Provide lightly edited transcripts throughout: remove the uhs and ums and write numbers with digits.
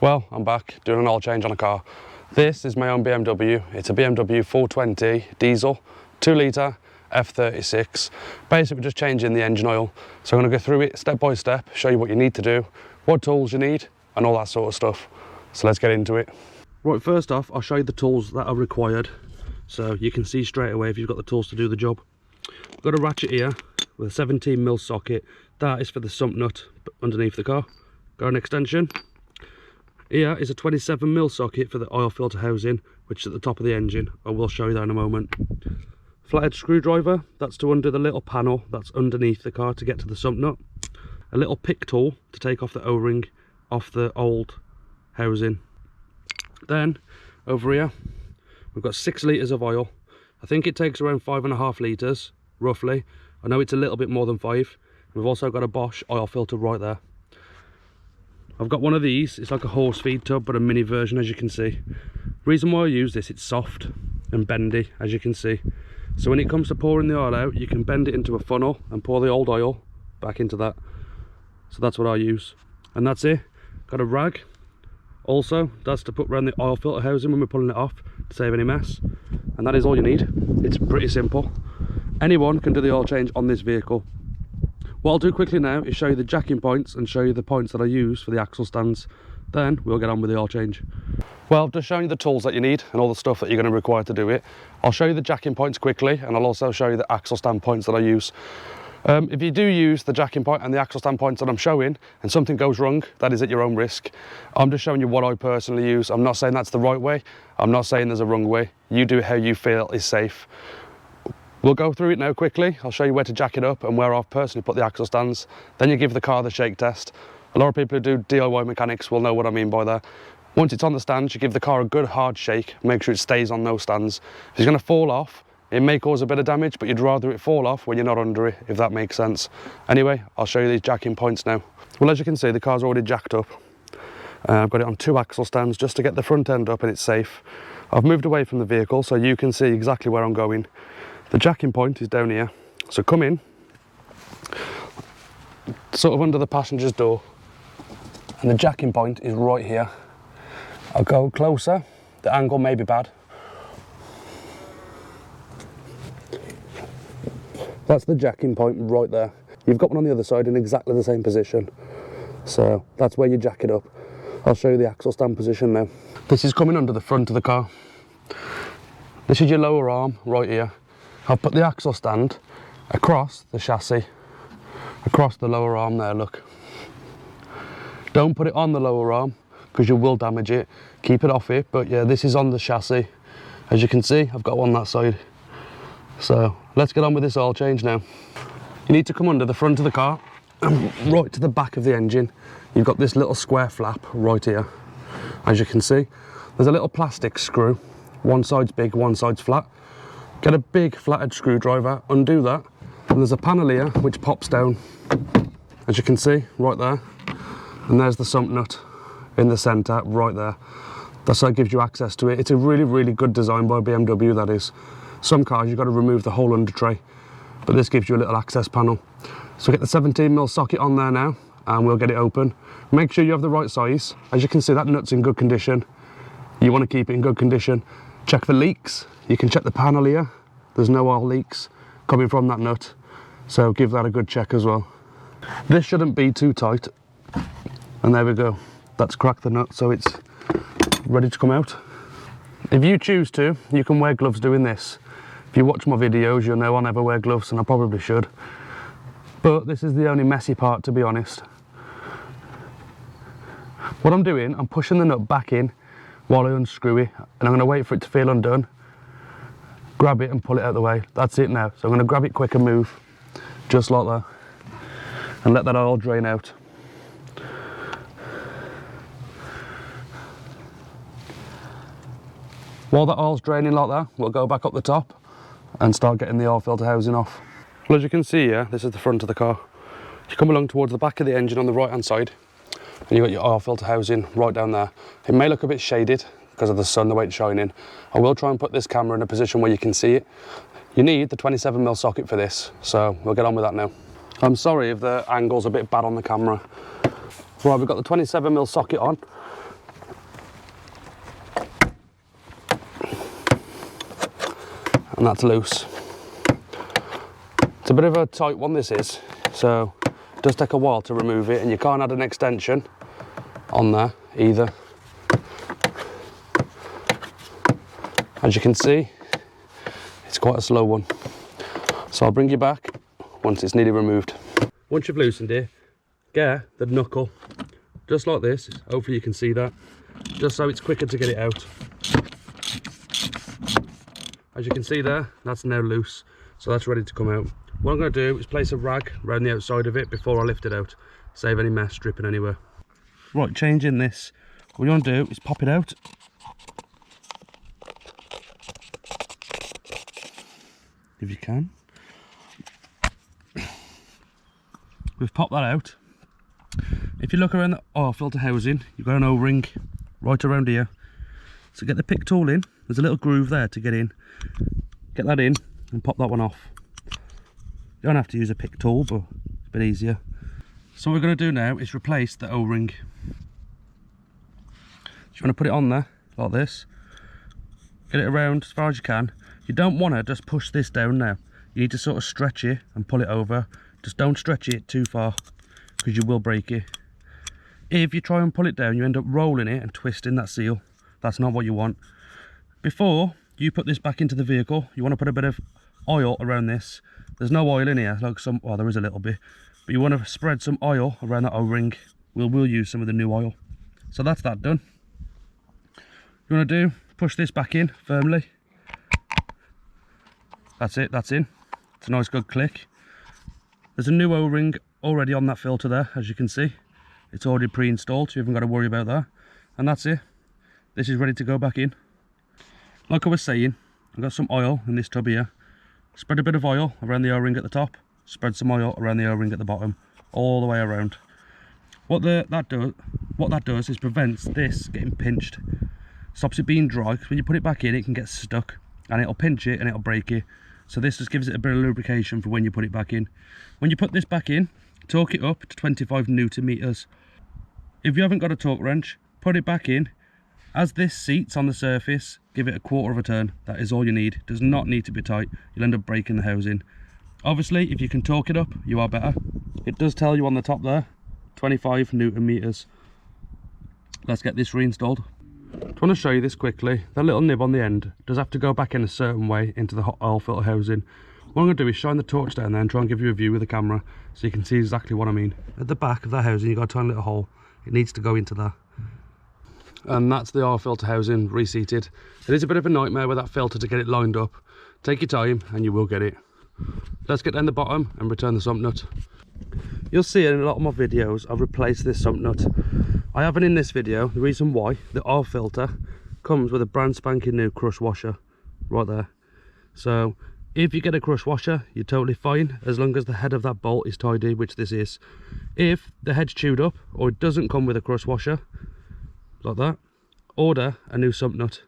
Well, I'm back doing an oil change on a car. This is my own BMW. It's a BMW 420 diesel, 2 litre F36. Basically just changing the engine oil. So I'm going to go through it step by step, show you what you need to do, what tools you need and all that sort of stuff. So let's get into it. Right, first off, I'll show you the tools that are required. So you can see straight away if you've got the tools to do the job. I've got a ratchet here with a 17mm socket. That is for the sump nut underneath the car. Got an extension. Here is a 27mm socket for the oil filter housing, which is at the top of the engine. I will show you that in a moment. Flathead screwdriver, that's to undo the little panel that's underneath the car to get to the sump nut. A little pick tool to take off the O-ring off the old housing. Then over here we've got 6 litres of oil. I think it takes around 5.5 litres roughly. I know it's a little bit more than 5. We've also got a Bosch oil filter right there. I've got one of these. It's like a horse feed tub but a mini version, as you can see. Reason why I use this, it's soft and bendy, as you can see. So when it comes to pouring the oil out, you can bend it into a funnel and pour the old oil back into that. So that's what I use. And that's it. Got a rag. Also, that's to put around the oil filter housing when we're pulling it off to save any mess. And that is all you need. It's pretty simple. Anyone can do the oil change on this vehicle. What I'll do quickly now is show you the jacking points and show you the points that I use for the axle stands. Then we'll get on with the oil change. Well, I've just shown you the tools that you need and all the stuff that you're going to require to do it. I'll show you the jacking points quickly and I'll also show you the axle stand points that I use. If you do use the jacking point and the axle stand points that I'm showing and something goes wrong, that is at your own risk. I'm just showing you what I personally use. I'm not saying that's the right way. I'm not saying there's a wrong way. You do how you feel is safe. We'll go through it now quickly. I'll show you where to jack it up and where I've personally put the axle stands. Then you give the car the shake test. A lot of people who do DIY mechanics will know what I mean by that. Once it's on the stands, you give the car a good hard shake. Make sure it stays on those stands. If it's going to fall off, it may cause a bit of damage, but you'd rather it fall off when you're not under it, if that makes sense. Anyway, I'll show you these jacking points now. Well, as you can see, the car's already jacked up. I've got it on 2 axle stands just to get the front end up and it's safe. I've moved away from the vehicle so you can see exactly where I'm going. The jacking point is down here, so come in, sort of under the passenger's door, and the jacking point is right here. I'll go closer, the angle may be bad. That's the jacking point right there. You've got one on the other side in exactly the same position, so that's where you jack it up. I'll show you the axle stand position now. This is coming under the front of the car. This is your lower arm right here. I've put the axle stand across the chassis, across the lower arm there, look. Don't put it on the lower arm because you will damage it. Keep it off it, but yeah, this is on the chassis. As you can see, I've got one that side. So let's get on with this oil change now. You need to come under the front of the car and right to the back of the engine. You've got this little square flap right here. As you can see, there's a little plastic screw. One side's big, one side's flat. Get a big flathead screwdriver, undo that, and there's a panel here which pops down, as you can see, right there. And there's the sump nut in the centre, right there. That's how it gives you access to it. It's a really, really good design by BMW, that is. Some cars you've got to remove the whole under tray, but this gives you a little access panel. So get the 17mm socket on there now, and we'll get it open. Make sure you have the right size. As you can see, that nut's in good condition. You want to keep it in good condition. Check for leaks. You can check the panel here. There's no oil leaks coming from that nut, so give that a good check as well. This shouldn't be too tight, and there we go. That's cracked the nut, so it's ready to come out. If you choose to, you can wear gloves doing this. If you watch my videos, you'll know I never wear gloves, and I probably should. But this is the only messy part, to be honest. What I'm doing, I'm pushing the nut back in while I unscrew it, and I'm going to wait for it to feel undone. Grab it and pull it out of the way. That's it now. So I'm going to grab it quick and move, just like that, and let that oil drain out. While that oil's draining like that, we'll go back up the top and start getting the oil filter housing off. Well, as you can see here, this is the front of the car. You come along towards the back of the engine on the right hand side, and you've got your oil filter housing right down there. It may look a bit shaded because of the sun, the way it's shining. I will try and put this camera in a position where you can see it. You need the 27mm socket for this, so we'll get on with that now. I'm sorry if the angle's a bit bad on the camera. Right, we've got the 27mm socket on. and that's loose. It's a bit of a tight one, this is, so it does take a while to remove it, and you can't add an extension on there either. As you can see, it's quite a slow one. So I'll bring you back once it's nearly removed. Once you've loosened it, get the knuckle, just like this. Hopefully you can see that, just so it's quicker to get it out. As you can see there, that's now loose, so that's ready to come out. What I'm going to do is place a rag around the outside of it before I lift it out, save any mess dripping anywhere. Right, changing this, what you want to do is pop it out. If you can. We've popped that out. If you look around the oil filter housing, you've got an O-ring right around here. So get the pick tool in, there's a little groove there to get in. Get that in and pop that one off. You don't have to use a pick tool, but it's a bit easier. So what we're going to do now is replace the O-ring. You want to put it on there like this, get it around as far as you can. You don't want to just push this down now, you need to sort of stretch it and pull it over. Just don't stretch it too far because you will break it. If you try and pull it down, you end up rolling it and twisting that seal. That's not what you want. Before you put this back into the vehicle, you want to put a bit of oil around this. There's no oil in here, like some, well, there is a little bit, but you want to spread some oil around that O-ring. We'll use some of the new oil. So that's that done. You want to do, push this back in firmly. That's it, that's in. It's a nice good click. There's a new O-ring already on that filter there, as you can see. It's already pre-installed, so you haven't got to worry about that. And that's it. This is ready to go back in. Like I was saying, I've got some oil in this tub here. Spread a bit of oil around the O-ring at the top. Spread some oil around the O-ring at the bottom. All the way around. What that does is prevents this getting pinched. Stops it being dry, because when you put it back in, it can get stuck. And it'll pinch it and it'll break it. So this just gives it a bit of lubrication for when you put it back in. When you put this back in, torque it up to 25 Newton meters. If you haven't got a torque wrench, put it back in. As this seats on the surface, give it a quarter of a turn. That is all you need. It does not need to be tight. You'll end up breaking the housing. Obviously, if you can torque it up, you are better. It does tell you on the top there, 25 Newton meters. Let's get this reinstalled. I want to show you this quickly. That little nib on the end does have to go back in a certain way into the hot oil filter housing. What I'm going to do is shine the torch down there and try and give you a view with the camera so you can see exactly what I mean. At the back of that housing, you've got a tiny little hole. It needs to go into there. And that's the oil filter housing reseated. It is a bit of a nightmare with that filter to get it lined up. Take your time and you will get it. Let's get down the bottom and return the sump nut. You'll see in a lot of my videos I've replaced this sump nut. I haven't in this video. The reason why, the oil filter comes with a brand spanking new crush washer right there. So if you get a crush washer, you're totally fine as long as the head of that bolt is tidy, which this is. If the head's chewed up or it doesn't come with a crush washer like that, order a new sump nut.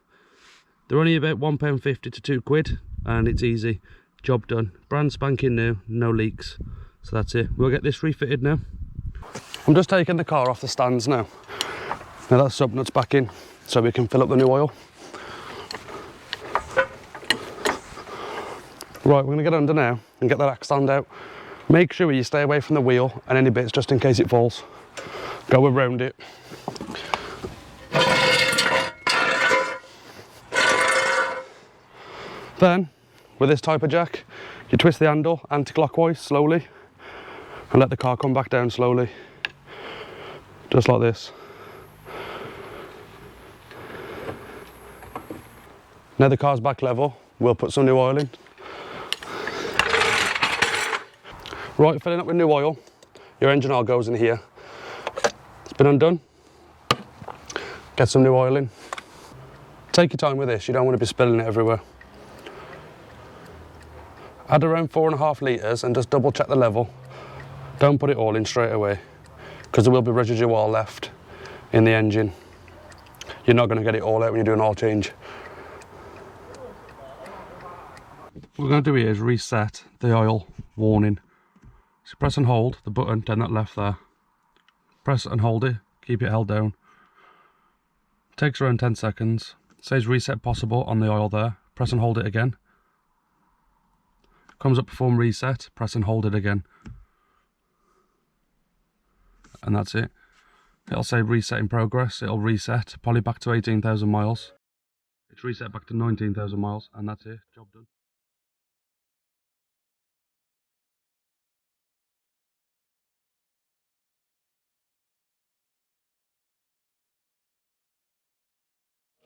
They're only about £1.50 to £2 and it's easy. Job done. Brand spanking new, no leaks. So that's it. We'll get this refitted now. I'm just taking the car off the stands now. Now that sump nut's back in so we can fill up the new oil. Right, we're going to get under now and get that axe stand out. Make sure you stay away from the wheel and any bits just in case it falls. Go around it. Then, with this type of jack, you twist the handle anti-clockwise slowly and let the car come back down slowly. Just like this. Now the car's back level, we'll put some new oil in. Right, filling up with new oil. Your engine oil goes in here. It's been undone. Get some new oil in. Take your time with this, you don't want to be spilling it everywhere. Add around 4.5 litres and just double check the level. Don't put it all in straight away because there will be residual oil left in the engine. You're not going to get it all out when you do an oil change. What we're going to do here is reset the oil warning. So press and hold the button down that left there. Press and hold it, keep it held down. Takes around 10 seconds. It says reset possible on the oil there. Press and hold it again. Comes up perform reset, press and hold it again. And that's it. It'll say reset in progress, it'll reset, probably back to 18,000 miles. It's reset back to 19,000 miles, and that's it, job done.